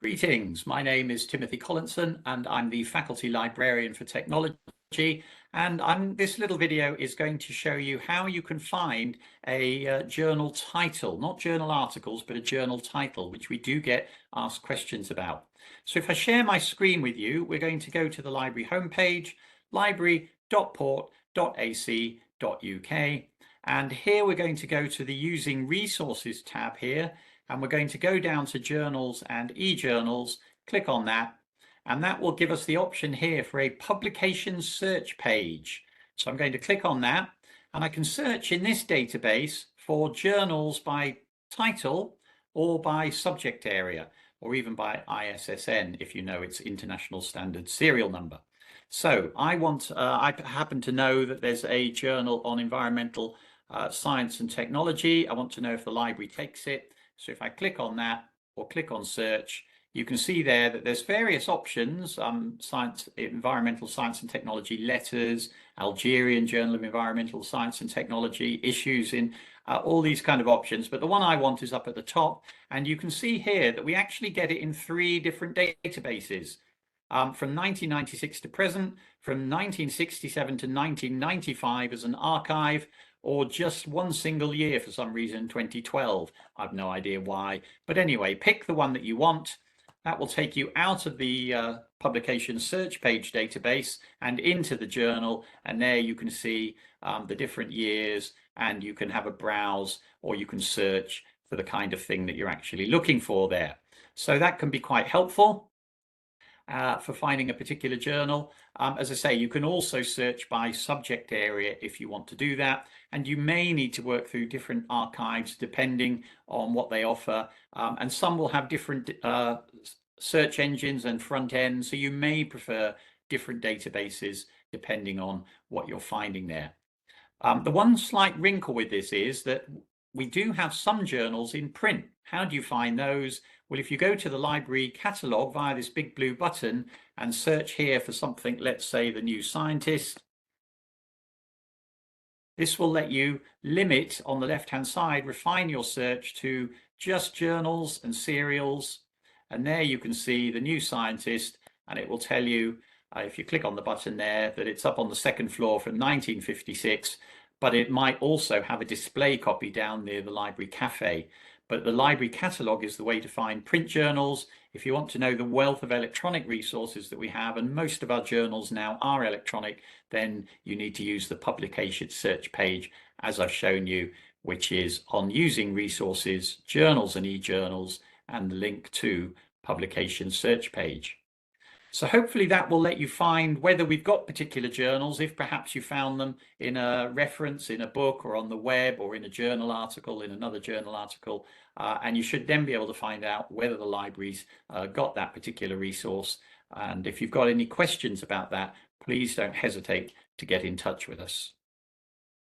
Greetings, my name is Timothy Collinson and I'm the Faculty Librarian for Technology, and this little video is going to show you how you can find a journal title, not journal articles, but a journal title, which we do get asked questions about. So if I share my screen with you, we're going to go to the library homepage, library.port.ac.uk, and here we're going to go to the Using Resources tab here, and we're going to go down to journals and e-journals, click on that, and that will give us the option here for a publication search page. So I'm going to click on that, and I can search in this database for journals by title or by subject area, or even by ISSN if you know its International Standard Serial Number. So I happen to know that there's a journal on environmental science and technology. I want to know if the library takes it. So if I click on that or click on search, you can see there that there's various options, environmental science and technology letters, Algerian Journal of Environmental Science and Technology, issues in all these kind of options. But the one I want is up at the top. And you can see here that we actually get it in 3 different databases. From 1996 to present, from 1967 to 1995 as an archive, or just one single year for some reason, 2012. I've no idea why. But anyway, pick the one that you want. That will take you out of the publication search page database and into the journal. And there you can see the different years, and you can have a browse, or you can search for the kind of thing that you're actually looking for there. So that can be quite helpful for finding a particular journal. As I say, you can also search by subject area if you want to do that, and you may need to work through different archives depending on what they offer, and some will have different search engines and front ends, so you may prefer different databases depending on what you're finding there. The one slight wrinkle with this is that we do have some journals in print. How do you find those? Well, if you go to the library catalogue via this big blue button and search here for something, let's say the New Scientist, this will let you limit on the left-hand side, refine your search to just journals and serials. And there you can see the New Scientist, and it will tell you, if you click on the button there, that it's up on the 2nd floor from 1956. But it might also have a display copy down near the library cafe. But the library catalogue is the way to find print journals. If you want to know the wealth of electronic resources that we have, and most of our journals now are electronic, then you need to use the publication search page, as I've shown you, which is on Using Resources, Journals and e-journals, and the link to publication search page. So hopefully that will let you find whether we've got particular journals, if perhaps you found them in a reference, in a book, or on the web, or in a journal article, in another journal article, and you should then be able to find out whether the library's got that particular resource. And if you've got any questions about that, please don't hesitate to get in touch with us.